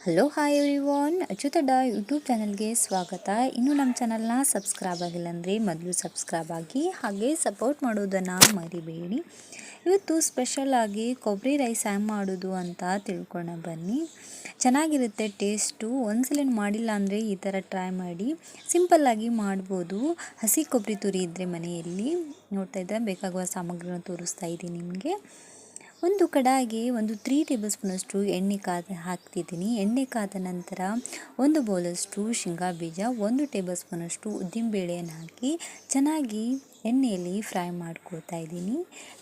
Hello hi everyone, ಅಚ್ಯುತಡ್ಡ YouTube ಚಾನಲ್ಗೆ ಸ್ವಾಗತ. ಇನ್ನೂ ನಮ್ಮ ಚಾನಲ್ನ ಸಬ್ಸ್ಕ್ರೈಬ್ ಆಗಿಲ್ಲ ಅಂದರೆ ಮೊದಲು ಸಬ್ಸ್ಕ್ರೈಬ್ ಆಗಿ, ಹಾಗೆ ಸಪೋರ್ಟ್ ಮಾಡೋದನ್ನು ಮರಿಬೇಡಿ. ಇವತ್ತು ಸ್ಪೆಷಲಾಗಿ ಕೊಬ್ಬರಿ ರೈಸ್ ಹ್ಯಾಂಗೆ ಮಾಡೋದು ಅಂತ ತಿಳ್ಕೊಳ್ಳೋಣ ಬನ್ನಿ. ಚೆನ್ನಾಗಿರುತ್ತೆ ಟೇಸ್ಟು. ಒಂದ್ಸಲ ಮಾಡಿಲ್ಲ ಅಂದರೆ ಈ ಥರ ಟ್ರೈ ಮಾಡಿ. ಸಿಂಪಲ್ಲಾಗಿ ಮಾಡ್ಬೋದು. ಹಸಿ ಕೊಬ್ಬರಿ ತುರಿ ಇದ್ದರೆ ಮನೆಯಲ್ಲಿ ನೋಡ್ತಾ ಇದ್ದರೆ ಬೇಕಾಗುವ ಸಾಮಗ್ರಿನ ತೋರಿಸ್ತಾ ಇದ್ದೀನಿ ನಿಮಗೆ. ಒಂದು ಕಡಾಯಿಗೆ 3 ಟೇಬಲ್ ಸ್ಪೂನಷ್ಟು ಎಣ್ಣೆ ಹಾಕ್ತಿದ್ದೀನಿ. ಎಣ್ಣೆ ಕಾದ ನಂತರ 1 ಬೌಲಷ್ಟು ಶೇಂಗಾ ಬೀಜ, 1 ಟೇಬಲ್ ಸ್ಪೂನಷ್ಟು ಉದ್ದಿನಬೇಳೆಯನ್ನು ಹಾಕಿ ಚೆನ್ನಾಗಿ ಎಣ್ಣೆಯಲ್ಲಿ ಫ್ರೈ ಮಾಡ್ಕೊಳ್ತಾ ಇದ್ದೀನಿ.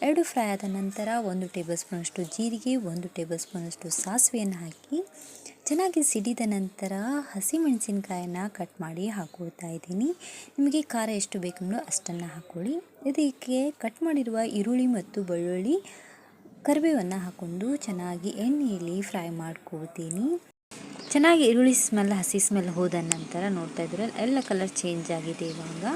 2 ಫ್ರೈ ಆದ ನಂತರ 1 ಟೇಬಲ್ ಸ್ಪೂನಷ್ಟು ಜೀರಿಗೆ, 1 ಟೇಬಲ್ ಸ್ಪೂನಷ್ಟು ಸಾಸಿವೆಯನ್ನು ಹಾಕಿ ಚೆನ್ನಾಗಿ ಸಿಡಿದ ನಂತರ ಹಸಿಮೆಣಸಿನ್ಕಾಯನ್ನು ಕಟ್ ಮಾಡಿ ಹಾಕ್ಕೊಳ್ತಾ ಇದ್ದೀನಿ. ನಿಮಗೆ ಖಾರ ಎಷ್ಟು ಬೇಕಂದ್ರೂ ಅಷ್ಟನ್ನು ಹಾಕ್ಕೊಳ್ಳಿ. ಇದಕ್ಕೆ ಕಟ್ ಮಾಡಿರುವ ಈರುಳ್ಳಿ ಮತ್ತು ಬೆಳ್ಳುಳ್ಳಿ, ಕರಿಬೇವನ್ನು ಹಾಕ್ಕೊಂಡು ಚೆನ್ನಾಗಿ ಎಣ್ಣೆಯಲ್ಲಿ ಫ್ರೈ ಮಾಡ್ಕೊಳ್ತೀನಿ. ಚೆನ್ನಾಗಿ ಈರುಳ್ಳಿ ಸ್ಮೆಲ್, ಹಸಿ ಸ್ಮೆಲ್ ಹೋದ ನಂತರ ನೋಡ್ತಾ ಇದ್ರೆ ಎಲ್ಲ ಕಲರ್ ಚೇಂಜ್ ಆಗಿದೆ. ಇವಾಗ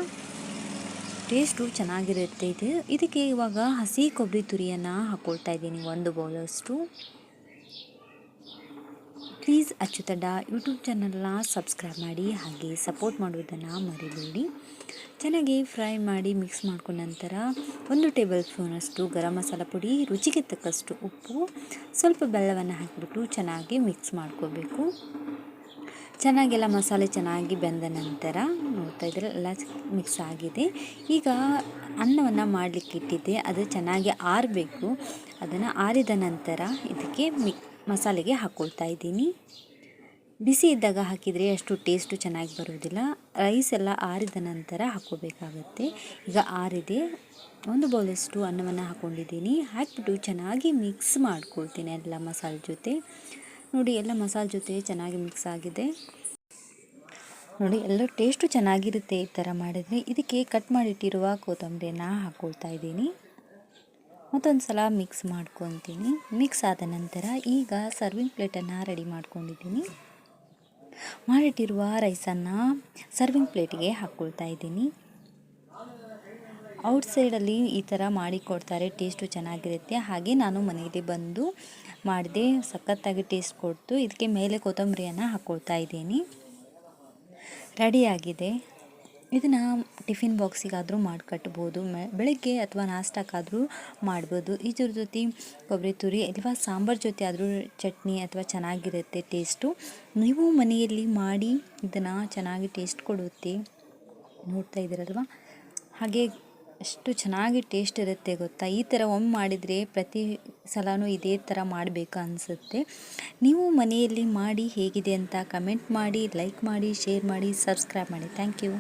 ಟೇಸ್ಟು ಚೆನ್ನಾಗಿರುತ್ತೆ ಇದು. ಇದಕ್ಕೆ ಇವಾಗ ಹಸಿ ಕೊಬ್ಬರಿ ತುರಿಯನ್ನು ಹಾಕ್ಕೊಳ್ತಾ ಇದ್ದೀನಿ 1 ಬೌಲಷ್ಟು. ಪ್ಲೀಸ್ ಅಚ್ಯುತಡ್ಡ ಯೂಟ್ಯೂಬ್ ಚಾನಲ್ನ ಸಬ್ಸ್ಕ್ರೈಬ್ ಮಾಡಿ, ಹಾಗೆ ಸಪೋರ್ಟ್ ಮಾಡೋದನ್ನು ಮರಿಬೇಡಿ. ಚೆನ್ನಾಗಿ ಫ್ರೈ ಮಾಡಿ ಮಿಕ್ಸ್ ಮಾಡ್ಕೊಂಡ ನಂತರ 1 ಟೇಬಲ್ ಸ್ಪೂನಷ್ಟು ಗರಂ ಮಸಾಲ ಪುಡಿ, ರುಚಿಗೆ ತಕ್ಕಷ್ಟು ಉಪ್ಪು, ಸ್ವಲ್ಪ ಬೆಲ್ಲವನ್ನು ಹಾಕಿಬಿಟ್ಟು ಚೆನ್ನಾಗಿ ಮಿಕ್ಸ್ ಮಾಡ್ಕೋಬೇಕು. ಚೆನ್ನಾಗೆಲ್ಲ ಮಸಾಲೆ ಚೆನ್ನಾಗಿ ಬೆಂದ ನಂತರ ನೋಡ್ತಾ ಇದ್ದರೆ ಎಲ್ಲ ಮಿಕ್ಸ್ ಆಗಿದೆ. ಈಗ ಅನ್ನವನ್ನು ಮಾಡಲಿಕ್ಕೆ ಇಟ್ಟಿದ್ದೆ, ಅದು ಚೆನ್ನಾಗಿ ಆರಬೇಕು. ಅದನ್ನು ಆರಿದ ನಂತರ ಇದಕ್ಕೆ ಮಸಾಲೆಗೆ ಹಾಕ್ಕೊಳ್ತಾ ಇದ್ದೀನಿ. ಬಿಸಿ ಇದ್ದಾಗ ಹಾಕಿದರೆ ಅಷ್ಟು ಟೇಸ್ಟು ಚೆನ್ನಾಗಿ ಬರೋದಿಲ್ಲ. ರೈಸ್ ಎಲ್ಲ ಆರಿದ ನಂತರ ಹಾಕ್ಕೋಬೇಕಾಗತ್ತೆ. ಈಗ ಆರಿದೆ. 1 ಬೌಲಷ್ಟು ಅನ್ನವನ್ನು ಹಾಕ್ಕೊಂಡಿದ್ದೀನಿ. ಹಾಕಿಬಿಟ್ಟು ಚೆನ್ನಾಗಿ ಮಿಕ್ಸ್ ಮಾಡ್ಕೊಳ್ತೀನಿ ಎಲ್ಲ ಮಸಾಲೆ ಜೊತೆ. ನೋಡಿ, ಎಲ್ಲ ಮಸಾಲೆ ಜೊತೆ ಚೆನ್ನಾಗಿ ಮಿಕ್ಸ್ ಆಗಿದೆ. ನೋಡಿ, ಎಲ್ಲ ಟೇಸ್ಟು ಚೆನ್ನಾಗಿರುತ್ತೆ ಈ ಥರ ಮಾಡಿದರೆ. ಇದಕ್ಕೆ ಕಟ್ ಮಾಡಿಟ್ಟಿರುವ ಕೊತ್ತಂಬರಿಯನ್ನು ಹಾಕ್ಕೊಳ್ತಾ ಇದ್ದೀನಿ. ಮತ್ತೊಂದು ಸಲ ಮಿಕ್ಸ್ ಮಾಡ್ಕೊತೀನಿ. ಮಿಕ್ಸ್ ಆದ ನಂತರ ಈಗ ಸರ್ವಿಂಗ್ ಪ್ಲೇಟನ್ನು ರೆಡಿ ಮಾಡ್ಕೊಂಡಿದ್ದೀನಿ. ಮಾಡಿಟ್ಟಿರುವ ರೈಸನ್ನು ಸರ್ವಿಂಗ್ ಪ್ಲೇಟಿಗೆ ಹಾಕ್ಕೊಳ್ತಾ ಇದ್ದೀನಿ. ಔಟ್ಸೈಡಲ್ಲಿ ಈ ಥರ ಮಾಡಿ ಕೊಡ್ತಾರೆ, ಟೇಸ್ಟು ಚೆನ್ನಾಗಿರುತ್ತೆ. ಹಾಗೆ ನಾನು ಮನೆಯಲ್ಲಿ ಬಂದು ಮಾಡಿದೆ, ಸಖತ್ತಾಗಿ ಟೇಸ್ಟ್ ಕೊಡ್ತು. ಇದಕ್ಕೆ ಮೇಲೆ ಕೊತ್ತಂಬರಿಯನ್ನು ಹಾಕ್ಕೊಳ್ತಾ ಇದ್ದೀನಿ. ರೆಡಿಯಾಗಿದೆ. ಇದನ್ನು ಟಿಫಿನ್ ಬಾಕ್ಸಿಗಾದರೂ ಮಾಡಿ ಕಟ್ಬೋದು, ಬೆಳಗ್ಗೆ ಅಥವಾ ನಾಷ್ಟಕ್ಕಾದರೂ ಮಾಡ್ಬೋದು. ಇದ್ರ ಜೊತೆ ಕೊಬ್ಬರಿ ತುರಿ ಅಥವಾ ಸಾಂಬಾರು ಜೊತೆ ಆದರೂ ಚಟ್ನಿ ಅಥವಾ ಚೆನ್ನಾಗಿರುತ್ತೆ ಟೇಸ್ಟು. ನೀವು ಮನೆಯಲ್ಲಿ ಮಾಡಿ ಇದನ್ನು ಚೆನ್ನಾಗಿ ಟೇಸ್ಟ್ ಕೊಡುತ್ತೆ. ನೋಡ್ತಾ ಇದ್ದೀರಲ್ವ, ಹಾಗೆ ಅಷ್ಟು ಚೆನ್ನಾಗಿ ಟೇಸ್ಟ್ ಇರುತ್ತೆ ಗೊತ್ತಾ. ಈ ಥರ ಒಮ್ಮೆ ಮಾಡಿದರೆ ಪ್ರತಿ ಸಲವೂ ಇದೇ ಥರ ಮಾಡಬೇಕು ಅನಿಸುತ್ತೆ. ನೀವು ಮನೆಯಲ್ಲಿ ಮಾಡಿ ಹೇಗಿದೆ ಅಂತ ಕಮೆಂಟ್ ಮಾಡಿ, ಲೈಕ್ ಮಾಡಿ, ಶೇರ್ ಮಾಡಿ, ಸಬ್ಸ್ಕ್ರೈಬ್ ಮಾಡಿ. Thank you.